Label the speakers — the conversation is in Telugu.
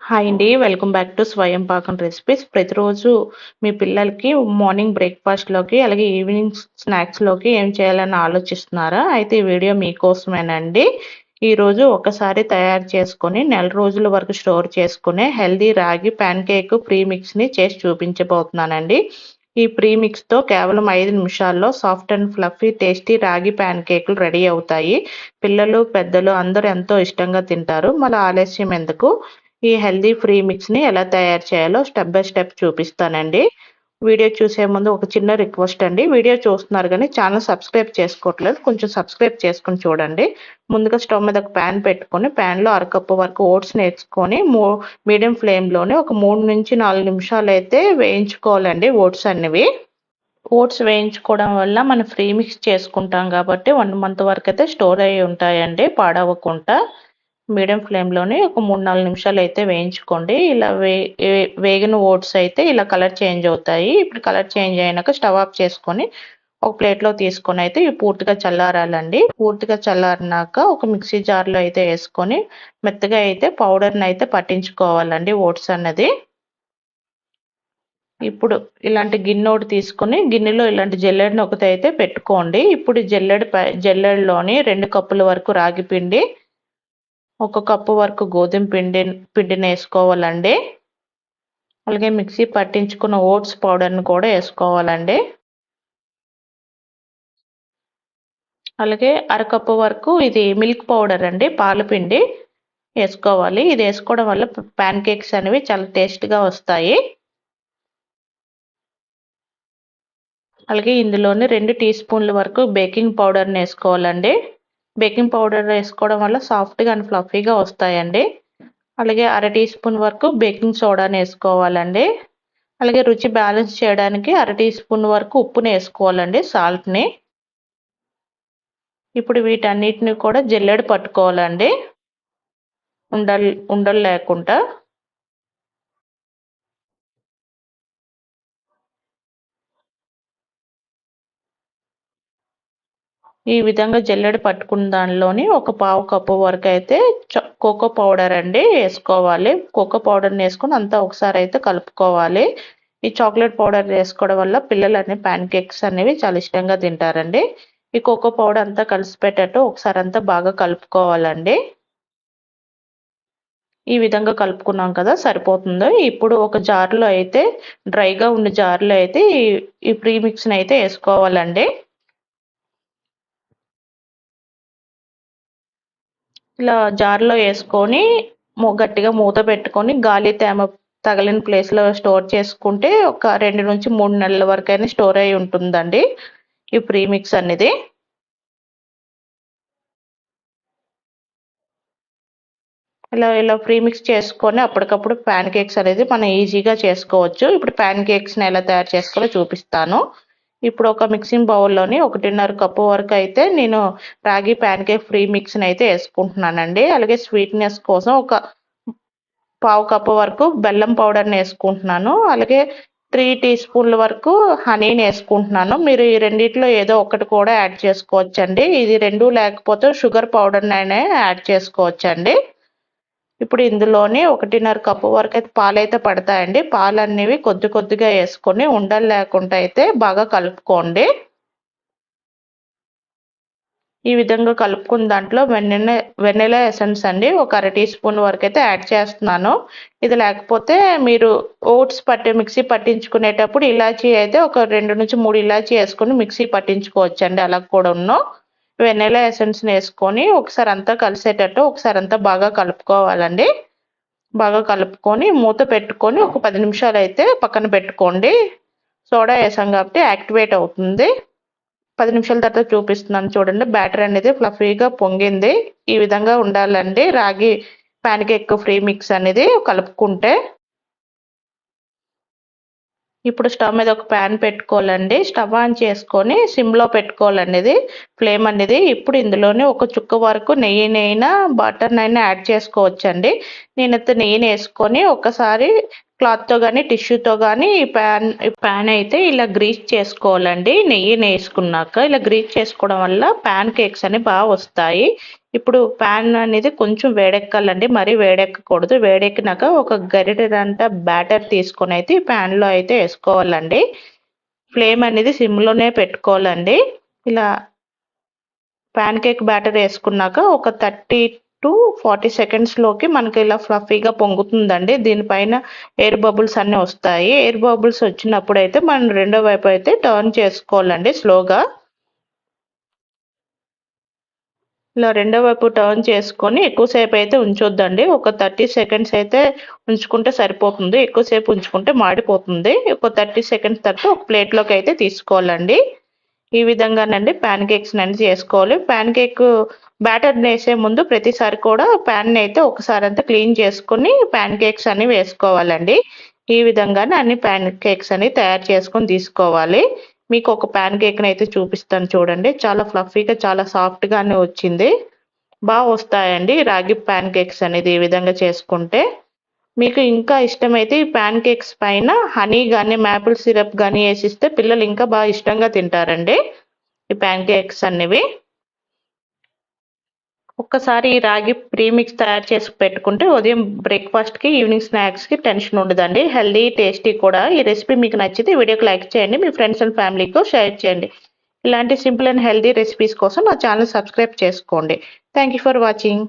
Speaker 1: హాయ్ అండి. వెల్కమ్ బ్యాక్ టు స్వయం పాకం రెసిపీస్. ప్రతిరోజు మీ పిల్లలకి మార్నింగ్ బ్రేక్‌ఫాస్ట్‌లోకి, అలాగే ఈవినింగ్ స్నాక్స్‌లోకి ఏం చేయాలని ఆలోచిస్తున్నారా? అయితే ఈ వీడియో మీకోసమేనండి. ఈరోజు ఒకసారి తయారు చేసుకొని నెల రోజుల వరకు స్టోర్ చేసుకునే హెల్తీ రాగి ప్యాన్ కేక్ ప్రీ మిక్స్‌ని చేసి చూపించబోతున్నానండి. ఈ ప్రీ మిక్స్‌తో కేవలం 5 నిమిషాల్లో సాఫ్ట్ అండ్ ఫ్లఫీ టేస్టీ రాగి ప్యాన్ కేకులు రెడీ అవుతాయి. పిల్లలు, పెద్దలు అందరూ ఎంతో ఇష్టంగా తింటారు. మరి ఆలస్యం ఎందుకు? ఈ హెల్తీ ఫ్రీ మిక్స్‌ని ఎలా తయారు చేయాలో స్టెప్ బై స్టెప్ చూపిస్తానండి. వీడియో చూసే ముందు ఒక చిన్న రిక్వెస్ట్ అండి. వీడియో చూస్తున్నారు గానీ ఛానల్ సబ్స్క్రైబ్ చేసుకోవట్లేదు. కొంచెం సబ్స్క్రైబ్ చేసుకొని చూడండి. ముందుగా స్టవ్ మీద ఒక పాన్ పెట్టుకొని పాన్‌లో అరకప్పు వరకు ఓట్స్‌ని ఏసుకొని మీడియం ఫ్లేమ్‌లోనే ఒక 3-4 నిమిషాలైతే వేయించుకోవాలండి ఓట్స్ అనేవి. ఓట్స్ వేయించుకోవడం వల్ల మనం ఫ్రీ మిక్స్ చేసుకుంటాం కాబట్టి 1 మంత్ వరకైతే స్టోర్ అయ్యి ఉంటాయండి పాడవకుండా. మీడియం ఫ్లేమ్‌లోనే ఒక 3-4 నిమిషాలైతే వేయించుకోండి. ఇలా వేగిన ఓట్స్ అయితే ఇలా కలర్ చేంజ్ అవుతాయి. ఇప్పుడు కలర్ చేంజ్ అయినాక స్టవ్ ఆఫ్ చేసుకొని ఒక ప్లేట్‌లో తీసుకొనైతే ఇవి పూర్తిగా చల్లారాలండి. పూర్తిగా చల్లారినాక ఒక మిక్సీ జార్‌లో అయితే ఏసుకొని మెత్తగా అయితే పౌడర్‌నైతే పట్టించుకోవాలండి ఓట్స్ అన్నది. ఇప్పుడు ఇలాంటి గిన్నె తీసుకొని గిన్నెలో ఇలాంటి జల్లెడని ఒకటైతే పెట్టుకోండి. ఇప్పుడు జల్లెడలోని 2 కప్పుల వరకు రాగి పిండి, 1 కప్పు వరకు గోధుమ పిండిని వేసుకోవాలండి. అలాగే మిక్సీ పట్టించుకున్న ఓట్స్ పౌడర్ని కూడా వేసుకోవాలండి. అలాగే అరకప్పు వరకు ఇది మిల్క్ పౌడర్ అండి, పాల పిండి వేసుకోవాలి. ఇది వేసుకోవడం వల్ల ప్యాన్ కేక్స్ అనేవి చాలా టేస్ట్గా వస్తాయి. అలాగే ఇందులోనే 2 టీ స్పూన్ల వరకు బేకింగ్ పౌడర్ని వేసుకోవాలండి. బేకింగ్ పౌడర్ వేసుకోవడం వల్ల సాఫ్ట్గా అండ్ ఫ్లఫీగా వస్తాయండి. అలాగే అర టీ స్పూన్ వరకు బేకింగ్ సోడాని వేసుకోవాలండి. అలాగే రుచి బ్యాలెన్స్ చేయడానికి అర టీ స్పూన్ వరకు ఉప్పుని వేసుకోవాలండి, సాల్ట్ని. ఇప్పుడు వీటన్నిటిని కూడా జల్లెడ పట్టుకోవాలండి, ఉండలు లేకుండా. ఈ విధంగా జల్లెడ పట్టుకున్న దానిలోని ఒక పావు కప్పు వరకు అయితే కోకో పౌడర్ అండి వేసుకోవాలి. కోకో పౌడర్ని వేసుకొని అంతా ఒకసారి అయితే కలుపుకోవాలి. ఈ చాక్లెట్ పౌడర్ వేసుకోవడం వల్ల పిల్లలు అన్ని ప్యాన్ కేక్స్ అనేవి చాలా ఇష్టంగా తింటారండి. ఈ కోకో పౌడర్ అంతా కలిసిపెట్టేట్టు ఒకసారి అంతా బాగా కలుపుకోవాలండి. ఈ విధంగా కలుపుకున్నాం కదా, సరిపోతుందో. ఇప్పుడు ఒక జార్లో అయితే డ్రైగా ఉన్న జార్లో అయితే ఈ ప్రీ మిక్స్ని అయితే వేసుకోవాలండి. ఇలా జార్లో వేసుకొని గట్టిగా మూత పెట్టుకొని గాలి తేమ తగిలిన ప్లేస్లో స్టోర్ చేసుకుంటే ఒక 2-3 నెలల వరకైనా స్టోర్ అయి ఉంటుందండి ఈ ప్రీ మిక్స్ అనేది. ఇలా ప్రీ మిక్స్ చేసుకొని అప్పటికప్పుడు ప్యాన్ కేక్స్ అనేది మనం ఈజీగా చేసుకోవచ్చు. ఇప్పుడు ప్యాన్ కేక్స్ని ఎలా తయారు చేసుకోవాలో చూపిస్తాను. ఇప్పుడు ఒక మిక్సింగ్ బౌల్లోని 1.5 కప్పు వరకు అయితే నేను రాగి ప్యాన్ కేక్ ఫ్రీ మిక్స్ని అయితే వేసుకుంటున్నానండి. అలాగే స్వీట్నెస్ కోసం ఒక పావు కప్పు వరకు బెల్లం పౌడర్ని వేసుకుంటున్నాను. అలాగే 3 టీ స్పూన్ల వరకు హనీని వేసుకుంటున్నాను. మీరు ఈ రెండిట్లో ఏదో ఒకటి కూడా యాడ్ చేసుకోవచ్చండి. ఇది రెండు లేకపోతే షుగర్ పౌడర్నైనా యాడ్ చేసుకోవచ్చండి. ఇప్పుడు ఇందులోని 1.5 కప్పు వరకు అయితే పాలైతే పడతాయండి. పాలు అనేవి కొద్దిగా వేసుకొని ఉండలు లేకుండా అయితే బాగా కలుపుకోండి. ఈ విధంగా కలుపుకున్న దాంట్లో వెనిలా ఎసెన్స్ అండి ఒక అర టీ స్పూన్ వరకు అయితే యాడ్ చేస్తున్నాను. ఇది లేకపోతే మీరు ఓట్స్ మిక్సీ పట్టించుకునేటప్పుడు ఇలాచీ అయితే ఒక 2-3 ఇలాచీ వేసుకొని మిక్సీ పట్టించుకోవచ్చండి. అలా కూడా వెనిలా ఎసెన్స్ని వేసుకొని ఒకసారి అంతా కలిసేటట్టు ఒకసారి అంతా బాగా కలుపుకోవాలండి. బాగా కలుపుకొని మూత పెట్టుకొని ఒక 10 నిమిషాలు అయితే పక్కన పెట్టుకోండి. సోడా వేసాం కాబట్టి యాక్టివేట్ అవుతుంది. 10 నిమిషాల తర్వాత చూపిస్తున్నాను చూడండి. బ్యాటర్ అనేది ఫ్లఫీగా పొంగింది. ఈ విధంగా ఉండాలండి రాగి ప్యాన్ కేక్ ఫ్రీ మిక్స్ అనేది కలుపుకుంటే. ఇప్పుడు స్టవ్ మీద ఒక ప్యాన్ పెట్టుకోవాలండి. స్టవ్ ఆన్ చేసుకొని సిమ్లో పెట్టుకోవాలండి ఇది ఫ్లేమ్ అనేది. ఇప్పుడు ఇందులోనే ఒక చుక్క వరకు నెయ్యినైనా బటర్నైనా యాడ్ చేసుకోవచ్చండి. నేనైతే నెయ్యిని వేసుకొని ఒకసారి క్లాత్‌తో గానీ, టిష్యూతో గానీ ఈ ప్యాన్ అయితే ఇలా గ్రీస్ చేసుకోవాలండి. నెయ్యినేసుకున్నాక ఇలా గ్రీస్ చేసుకోవడం వల్ల ప్యాన్ కేక్స్ అనేవి వస్తాయి. ఇప్పుడు ప్యాన్ అనేది కొంచెం వేడెక్కాలండి. మరీ వేడెక్కకూడదు. వేడెక్కినాక ఒక గరిటెడంతా బ్యాటర్ తీసుకొనైతే ఈ ప్యాన్‌లో అయితే ఏసుకోవాలండి. ఫ్లేమ్ అనేది సిమ్‌లోనే పెట్టుకోవాలండి. ఇలా ప్యాన్ కేక్ బ్యాటర్ వేసుకున్నాక ఒక 30-40 సెకండ్స్‌లోకి మనకి ఇలా ఫ్లఫీగా పొంగుతుందండి. దీనిపైన ఎయిర్ బబుల్స్ అన్నీ వస్తాయి. ఎయిర్ బబుల్స్ వచ్చినప్పుడైతే మనం రెండో వైపు అయితే టర్న్ చేసుకోవాలండి స్లోగా. ఇలా రెండో వైపు టర్న్ చేసుకొని ఎక్కువసేపు అయితే ఉంచొద్దండి. ఒక 30 సెకండ్స్ అయితే ఉంచుకుంటే సరిపోతుంది. ఎక్కువసేపు ఉంచుకుంటే మాడిపోతుంది. ఒక 30 సెకండ్స్ తర్వాత ఒక ప్లేట్‌లోకి అయితే తీసుకోవాలండి. ఈ విధంగానండి ప్యాన్ కేక్స్ అనేది చేసుకోవాలి. ప్యాన్ కేక్ బ్యాటర్ వేసే ముందు ప్రతిసారి కూడా ప్యాన్ అయితే ఒకసారి అంతా క్లీన్ చేసుకొని ప్యాన్ కేక్స్ అని వేసుకోవాలండి. ఈ విధంగానే అన్ని ప్యాన్ కేక్స్ అని తయారు చేసుకొని తీసుకోవాలి. మీకు ఒక ప్యాన్ కేక్‌ని అయితే చూపిస్తాను చూడండి. చాలా ఫ్లఫీగా చాలా సాఫ్ట్‌గానే వచ్చింది. వస్తాయండి రాగి ప్యాన్ కేక్స్ అనేది ఈ విధంగా చేసుకుంటే. మీకు ఇంకా ఇష్టమైతే ఈ ప్యాన్ కేక్స్ పైన హనీ గానీ, మాపుల్ సిరప్ గానీ ఏసిస్తే పిల్లలు ఇంకా ఇష్టంగా తింటారండి ఈ ప్యాన్ కేక్స్ అనేవి. ఒక్కసారి ఈ రాగి ప్రీమిక్స్ తయారు చేసి పెట్టుకుంటే ఉదయం బ్రేక్‌ఫాస్ట్‌కి, ఈవినింగ్ స్నాక్స్‌కి టెన్షన్ ఉండదండి. హెల్తీ, టేస్టీ కూడా. ఈ రెసిపీ మీకు నచ్చితే ఈ వీడియోకి లైక్ చేయండి. మీ ఫ్రెండ్స్ అండ్ ఫ్యామిలీతో షేర్ చేయండి. ఇలాంటి సింపుల్ అండ్ హెల్తీ రెసిపీస్ కోసం నా ఛానల్ సబ్స్క్రైబ్ చేసుకోండి. Thank you for watching.